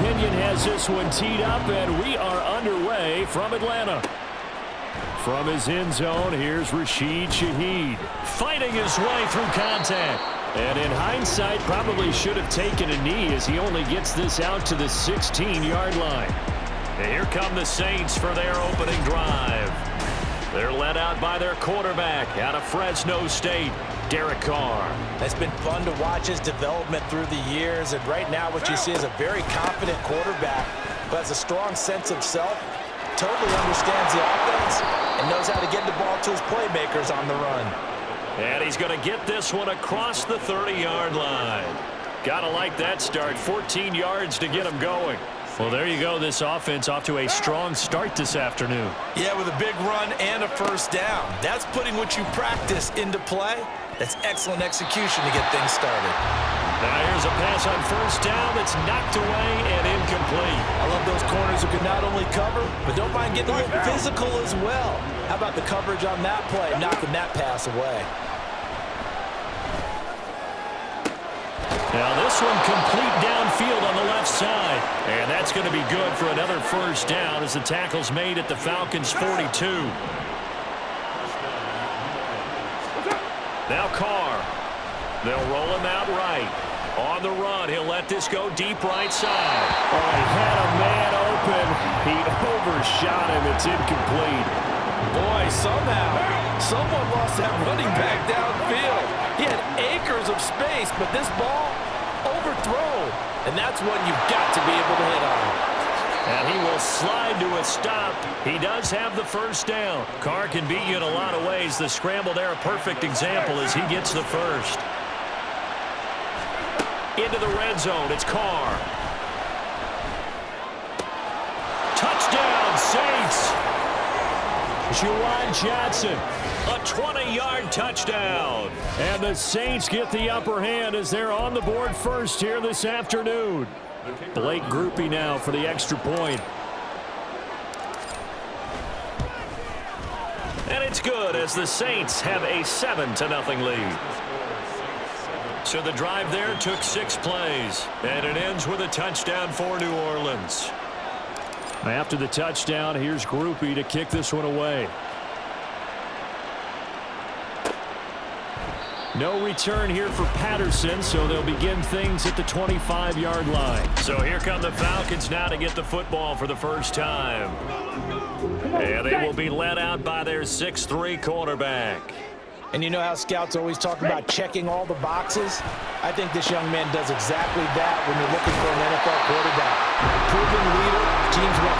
opinion has this one teed up, and we are underway from Atlanta. From his end zone, here's Rashid Shaheed, fighting his way through contact. And in hindsight, probably should have taken a knee as he only gets this out to the 16-yard line. And here come the Saints for their opening drive. They're led out by their quarterback out of Fresno State, Derek Carr. It's been fun to watch his development through the years, and right now what you see is a very confident quarterback who has a strong sense of self, totally understands the offense, and knows how to get the ball to his playmakers on the run. And he's going to get this one across the 30-yard line. Gotta like that start. 14 yards to get him going. Well, there you go. This offense off to a strong start this afternoon. Yeah, with a big run and a first down. That's putting what you practice into play. That's excellent execution to get things started. Now here's a pass on first down that's knocked away and incomplete. I love those corners who can not only cover, but don't mind getting a little physical as well. How about the coverage on that play, knocking that pass away? Now this one complete downfield on the left side. And that's going to be good for another first down as the tackle's made at the Falcons' 42. Now Carr. They'll roll him out right. On the run, he'll let this go deep right side. Oh, he had a man open. He overshot him. It's incomplete. Boy, somehow, someone lost that running back downfield. He had acres of space, but this ball overthrown. And that's one you've got to be able to hit on. And he will slide to a stop. He does have the first down. Carr can beat you in a lot of ways. The scramble there, a perfect example as he gets the first. Into the red zone, it's Carr. Touchdown, Saints. Juwan Johnson, a 20-yard touchdown. And the Saints get the upper hand as they're on the board first here this afternoon. Blake Groupie now for the extra point. And it's good as the Saints have a 7-0 lead. So the drive there took 6 plays, and it ends with a touchdown for New Orleans. After the touchdown, here's Groupie to kick this one away. No return here for Patterson, so they'll begin things at the 25-yard line. So here come the Falcons now to get the football for the first time. And they will be led out by their 6'3" quarterback. And you know how scouts always talk about checking all the boxes? I think this young man does exactly that when you're looking for an NFL quarterback. Proven leader, teams went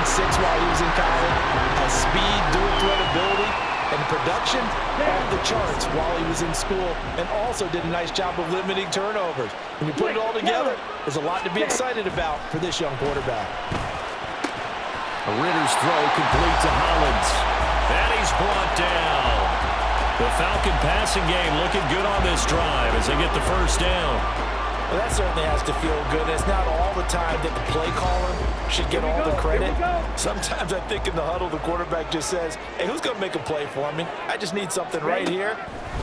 43-6 while he was in college, has speed, dual threat ability, and production off the charts while he was in school, and also did a nice job of limiting turnovers. When you put it all together, there's a lot to be excited about for this young quarterback. Ritter's throw complete to Hollins. And he's brought down. The Falcon passing game looking good on this drive as they get the first down. Well, that certainly has to feel good. It's not all the time that the play caller should get all the credit. Sometimes I think in the huddle, the quarterback just says, hey, who's going to make a play for me? I just need something right here.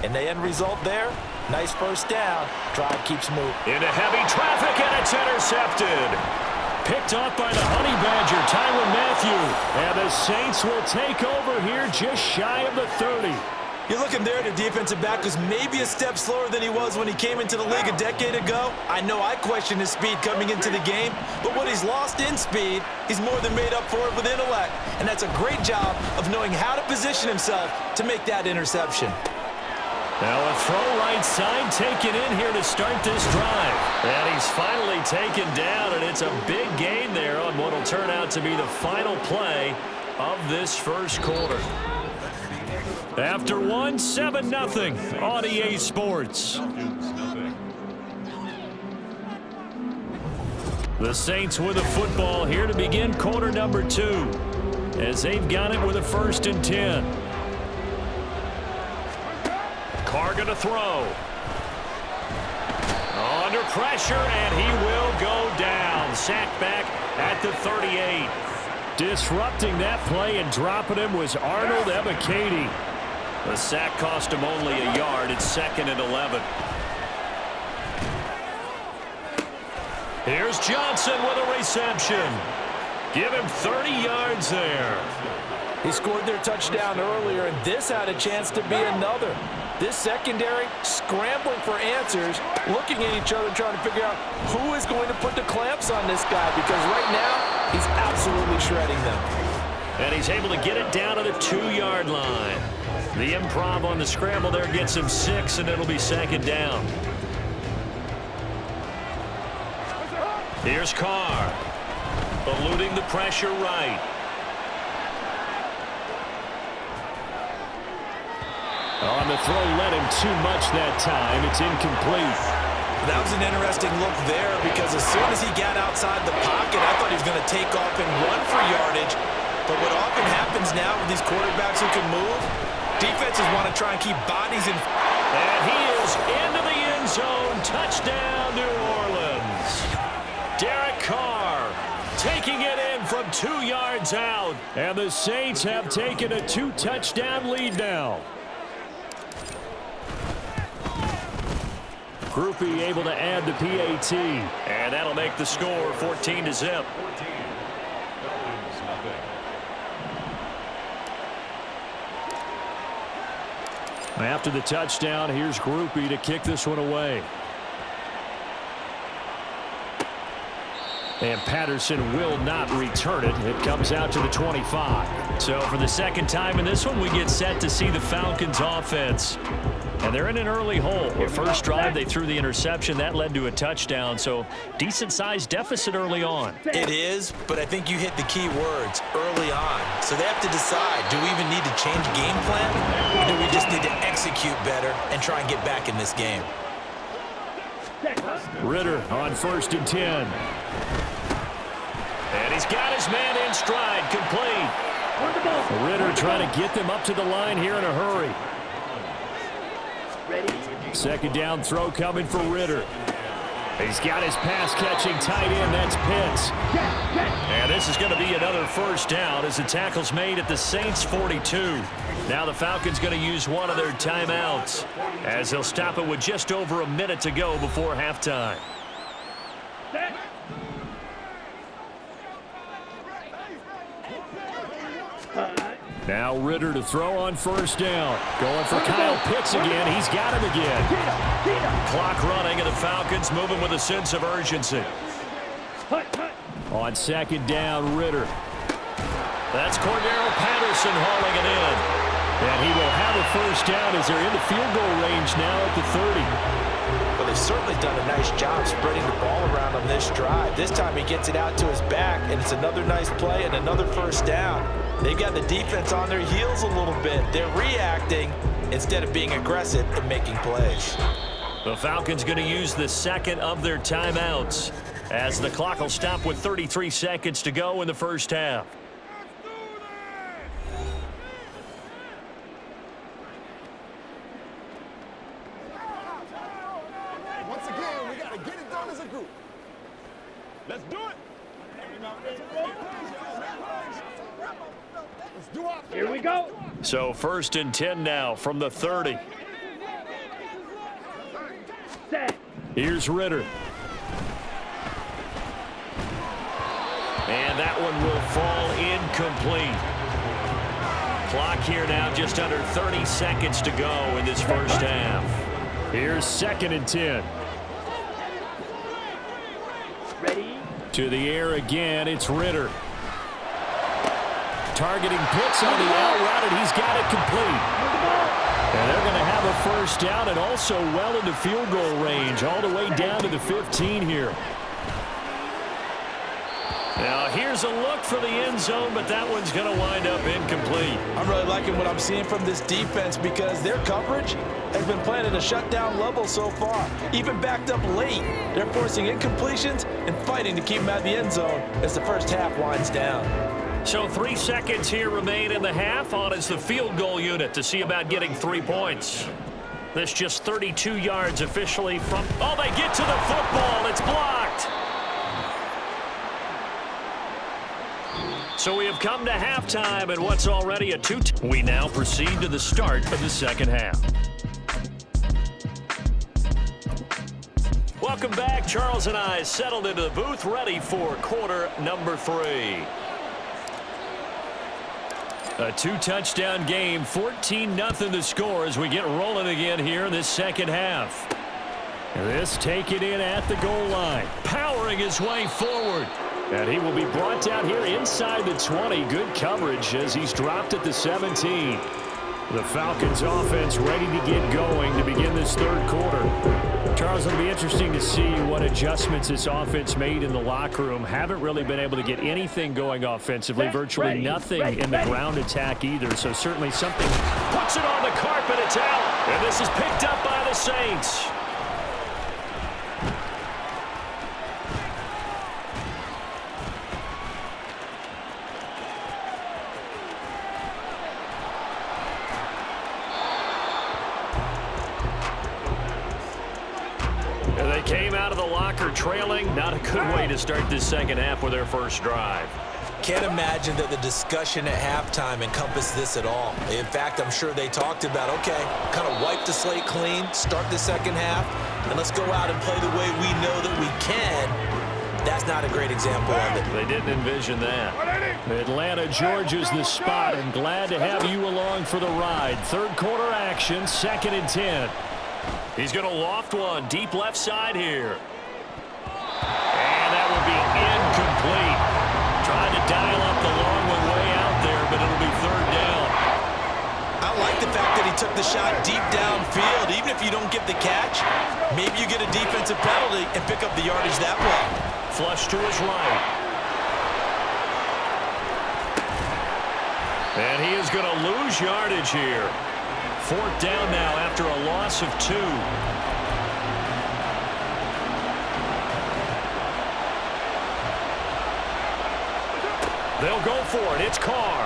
And the end result there, nice first down. Drive keeps moving. Into heavy traffic, and it's intercepted. Picked off by the Honey Badger, Tyrann Mathieu. And the Saints will take over here just shy of the 30. You're looking there at a defensive back who's maybe a step slower than he was when he came into the league a decade ago. I know I questioned his speed coming into the game, but what he's lost in speed, he's more than made up for it with intellect. And that's a great job of knowing how to position himself to make that interception. Now a throw right side taken in here to start this drive. And he's finally taken down, and it's a big gain there on what will turn out to be the final play of this first quarter. After one, 7-0 on EA Sports. The Saints with the football here to begin quarter number 2 as they've got it with a 1st and 10. Carr going to throw. Under pressure, and he will go down. Sacked back at the 38. Disrupting that play and dropping him was Arnold Ebiketie. The sack cost him only a yard. It's 2nd and 11. Here's Johnson with a reception. Give him 30 yards there. He scored their touchdown earlier, and this had a chance to be another. This secondary scrambling for answers, looking at each other, trying to figure out who is going to put the clamps on this guy, because right now he's absolutely shredding them. And he's able to get it down to the 2-yard line. The improv on the scramble there gets him 6, and it'll be second down. Here's Carr, eluding the pressure right. On the throw, led him too much that time. It's incomplete. That was an interesting look there, because as soon as he got outside the pocket, I thought he was going to take off and run for yardage. But what often happens now with these quarterbacks who can move, defenses want to try and keep bodies in. And he is into the end zone. Touchdown, New Orleans. Derek Carr taking it in from 2 yards out. And the Saints have taken a 2-touchdown lead now. Groupie able to add the PAT. And that'll make the score 14-0. After the touchdown, here's Groupie to kick this one away. And Patterson will not return it. It comes out to the 25. So for the second time in this one, we get set to see the Falcons offense. And they're in an early hole. Their first drive, they threw the interception. That led to a touchdown. So decent-sized deficit early on. It is, but I think you hit the key words, early on. So they have to decide, do we even need to change game plan? Or do we just need to execute better and try and get back in this game? Ritter on 1st and 10. And he's got his man in stride, complete. Ritter trying to get them up to the line here in a hurry. Second down throw coming for Ritter. He's got his pass-catching tight end. That's Pitts. And this is going to be another first down as the tackle's made at the Saints' 42. Now the Falcons going to use one of their timeouts as they'll stop it with just over a minute to go before halftime. Now Ritter to throw on 1st down. Going for Kyle Pitts again. He's got him again. Clock running, and the Falcons moving with a sense of urgency. On 2nd down, Ritter. That's Cordero Patterson hauling it in. And he will have a first down as they're in the field goal range now at the 30. Well, they've certainly done a nice job spreading the ball around on this drive. This time he gets it out to his back, and it's another nice play and another first down. They've got the defense on their heels a little bit. They're reacting instead of being aggressive and making plays. The Falcons going to use the second of their timeouts as the clock will stop with 33 seconds to go in the first half. Once again, we got to get it done as a group. Let's do it. Here we go. So 1st and 10 now from the 30. Here's Ritter. And that one will fall incomplete. Clock here now just under 30 seconds to go in this first half. Here's 2nd and 10. Ready? To the air again, it's Ritter. Targeting Pitts on the out route, and he's got it complete. And they're going to have a first down and also well into field goal range, all the way down to the 15 here. Now here's a look for the end zone, but that one's going to wind up incomplete. I'm really liking what I'm seeing from this defense because their coverage has been playing at a shutdown level so far. Even backed up late, they're forcing incompletions and fighting to keep them out of the end zone as the first half winds down. So 3 seconds here remain in the half. On is the field goal unit to see about getting 3 points. This just 32 yards officially from... Oh, they get to the football. It's blocked. So we have come to halftime and what's already a 2. We now proceed to the start of the second half. Welcome Welcome back. Charles and I settled into the booth, ready for quarter number 3. A 2-touchdown game, 14-0 the score as we get rolling again here in this second half. This taken in at the goal line, powering his way forward. And he will be brought down here inside the 20. Good coverage as he's dropped at the 17. The Falcons offense ready to get going to begin this third quarter. Charles, it'll be interesting to see what adjustments this offense made in the locker room. Haven't really been able to get anything going offensively. Virtually nothing in the ground attack either. So certainly something puts it on the carpet. It's out. And this is picked up by the Saints. Came out of the locker trailing. Not a good way to start this second half with their first drive. Can't imagine that the discussion at halftime encompassed this at all. In fact, I'm sure they talked about, okay, kind of wipe the slate clean, start the second half, and let's go out and play the way we know that we can. That's not a great example of it. They didn't envision that. Atlanta, Georgia's the spot, and glad to have you along for the ride. Third quarter action, 2nd and 10. He's going to loft one deep left side here. And that will be incomplete. Trying to dial up the long one way out there, but it'll be third down. I like the fact that he took the shot deep downfield. Even if you don't get the catch, maybe you get a defensive penalty and pick up the yardage that way. Flush to his right. And he is going to lose yardage here. 4th down now after a loss of 2. They'll go for it. It's Carr.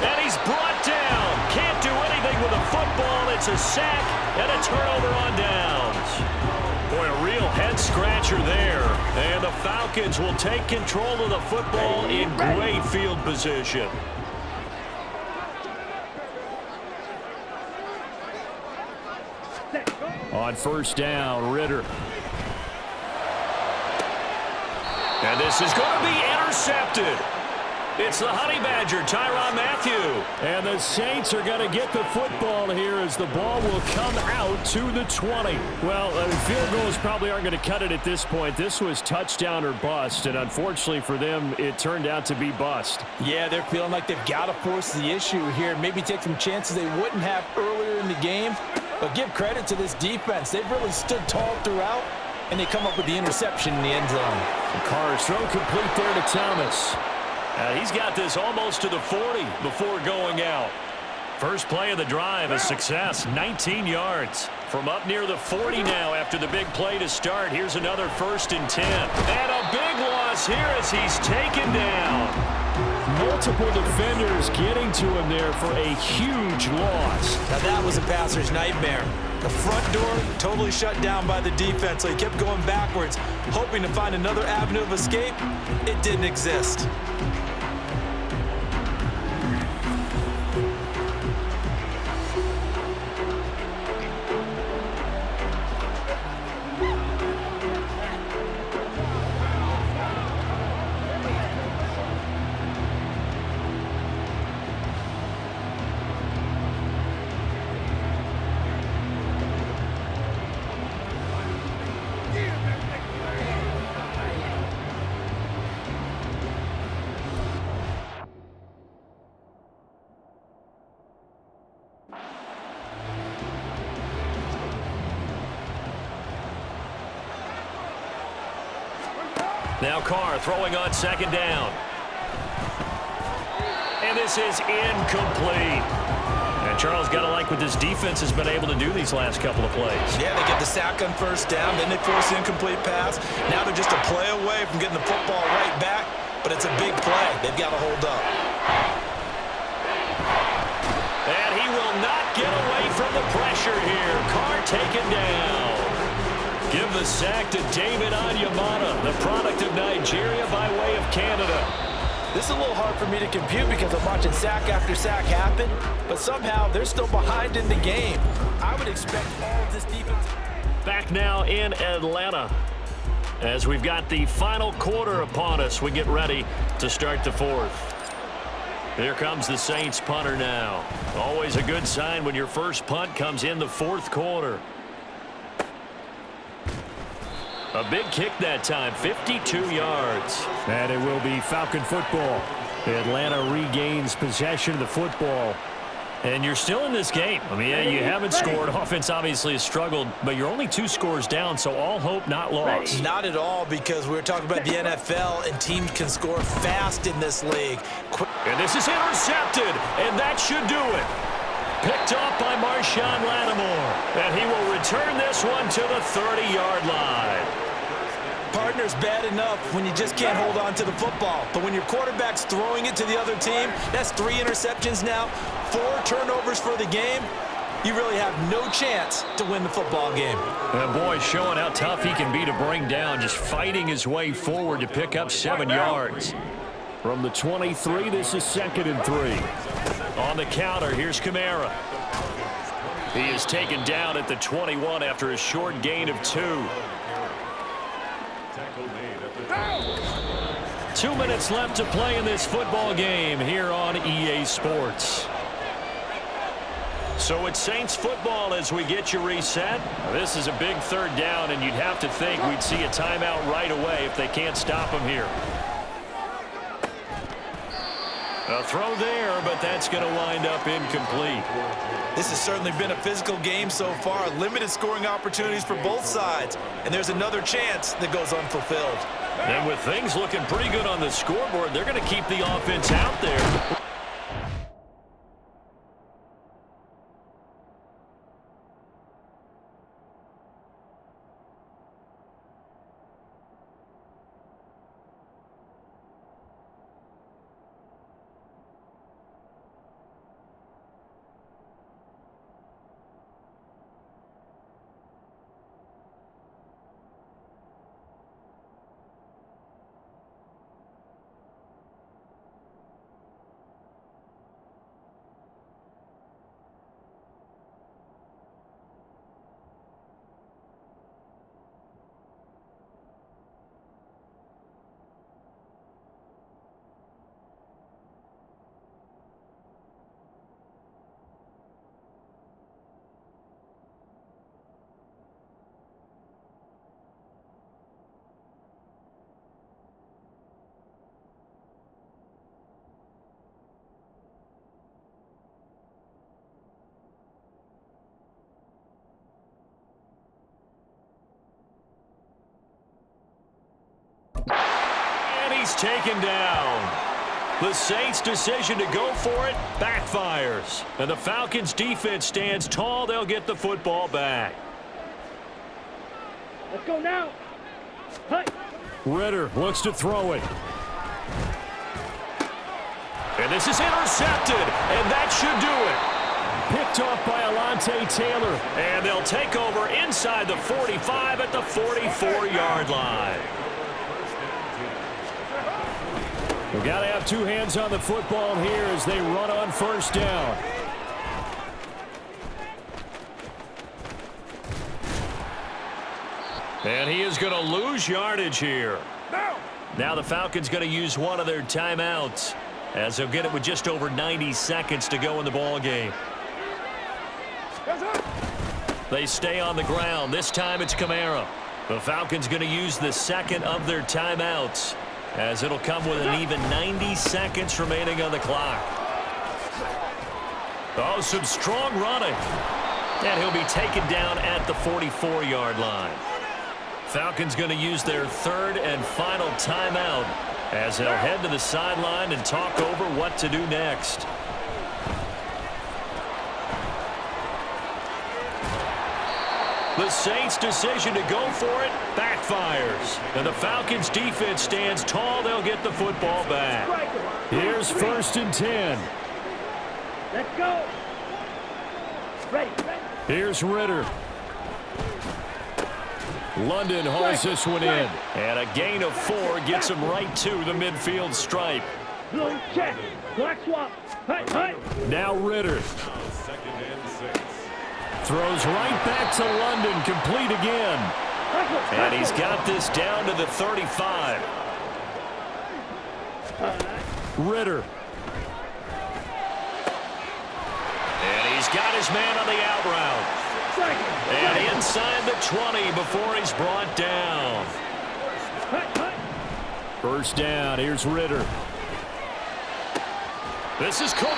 And he's brought down. Can't do anything with the football. It's a sack and a turnover on downs. Boy, a real head-scratcher there. And the Falcons will take control of the football in great field position. On first down, Ritter. And this is going to be intercepted. It's the Honey Badger, Tyrann Mathieu. And the Saints are going to get the football here as the ball will come out to the 20. Well, field goals probably aren't going to cut it at this point. This was touchdown or bust, and unfortunately for them, it turned out to be bust. Yeah, they're feeling like they've got to force the issue here. Maybe take some chances they wouldn't have earlier in the game. But give credit to this defense. They've really stood tall throughout, and they come up with the interception in the end zone. Carr's throw complete there to Thomas. He's got this almost to the 40 before going out. First play of the drive, a success, 19 yards. From up near the 40 now after the big play to start. Here's another 1st and 10. And a big loss here as he's taken down. Multiple defenders getting to him there for a huge loss. Now that was a passer's nightmare. The front door totally shut down by the defense, so he kept going backwards, hoping to find another avenue of escape. It didn't exist. Now Carr throwing on 2nd down. And this is incomplete. And Charles, got to like what this defense has been able to do these last couple of plays. Yeah, they get the sack on 1st down, then they force the incomplete pass. Now they're just a play away from getting the football right back, but it's a big play. They've got to hold up. And he will not get away from the pressure here. Carr taken down. Give the sack to David Onyemata, the product of Nigeria by way of Canada. This is a little hard for me to compute because I'm watching sack after sack happen, but somehow they're still behind in the game. I would expect all of this defense. Back now in Atlanta. As we've got the final quarter upon us, we get ready to start the fourth. Here comes the Saints punter now. Always a good sign when your first punt comes in the fourth quarter. A big kick that time, 52 yards. And it will be Falcon football. Atlanta regains possession of the football. And you're still in this game. I mean, you haven't scored. Offense obviously has struggled, but you're only 2 scores down, so all hope not lost. Not at all, because we're talking about the NFL, and teams can score fast in this league. And this is intercepted, and that should do it. Picked off by Marshawn Lattimore, and he will return this one to the 30-yard line. Partner's bad enough when you just can't hold on to the football. But when your quarterback's throwing it to the other team, that's 3 interceptions now, 4 turnovers for the game. You really have no chance to win the football game. And boy, showing how tough he can be to bring down, just fighting his way forward to pick up 7 yards. From the 23, this is 2nd and 3. On the counter, here's Kamara. He is taken down at the 21 after a short gain of 2. 2 minutes left to play in this football game here on EA Sports. So it's Saints football as we get you reset. This is a big 3rd down, and you'd have to think we'd see a timeout right away if they can't stop him here. A throw there, but that's going to wind up incomplete. This has certainly been a physical game so far. Limited scoring opportunities for both sides. And there's another chance that goes unfulfilled. And with things looking pretty good on the scoreboard, they're going to keep the offense out there. He's taken down. The Saints' decision to go for it backfires. And the Falcons' defense stands tall. They'll get the football back. Let's go now. Hey. Ritter looks to throw it. And this is intercepted, and that should do it. Picked off by Alontae Taylor. And they'll take over inside the 45 at the 44-yard line. We've got to have 2 hands on the football here as they run on 1st down. And he is going to lose yardage here. Now the Falcons going to use one of their timeouts as they'll get it with just over 90 seconds to go in the ball game. They stay on the ground. This time it's Kamara. The Falcons going to use the 2nd of their timeouts, as it'll come with an even 90 seconds remaining on the clock. Oh, some strong running. And he'll be taken down at the 44-yard line. Falcons going to use their 3rd and final timeout as they'll head to the sideline and talk over what to do next. The Saints' decision to go for it backfires. And the Falcons' defense stands tall. They'll get the football back. Here's 1st and 10. Let's go. Ready. Here's Ritter. London hauls this one in. And a gain of 4 gets him right to the midfield stripe. Blue check. Black swap. Hey, hey. Now Ritter. Throws right back to London, complete again. And he's got this down to the 35. Ritter. And he's got his man on the out route. And inside the 20 before he's brought down. First down, here's Ritter. This is cool.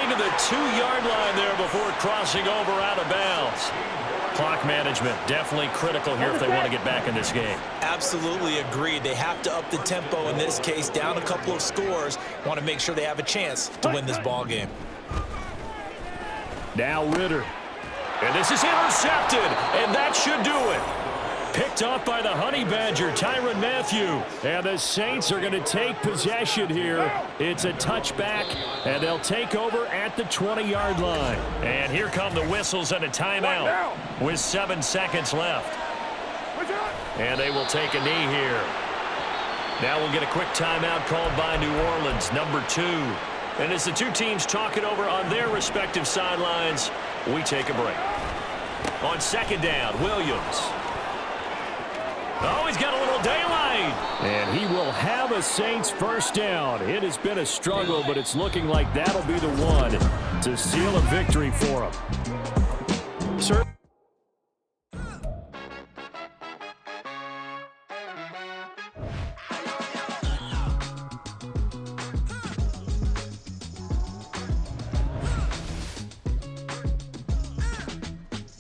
To the 2-yard line there before crossing over out of bounds. Clock management definitely critical here if they want to get back in this game. Absolutely agreed. They have to up the tempo in this case, down a couple of scores. Want to make sure they have a chance to win this ball game. Now Ritter. And this is intercepted, and that should do it. Picked off by the Honey Badger, Tyrann Mathieu. And the Saints are going to take possession here. It's a touchback, and they'll take over at the 20-yard line. And here come the whistles and a timeout with 7 seconds left. And they will take a knee here. Now we'll get a quick timeout called by New Orleans, number 2. And as the two teams talk it over on their respective sidelines, we take a break. On second down, Williams. Oh, he's got a little daylight. And he will have a Saints first down. It has been a struggle, but it's looking like that'll be the one to seal a victory for him. Sir.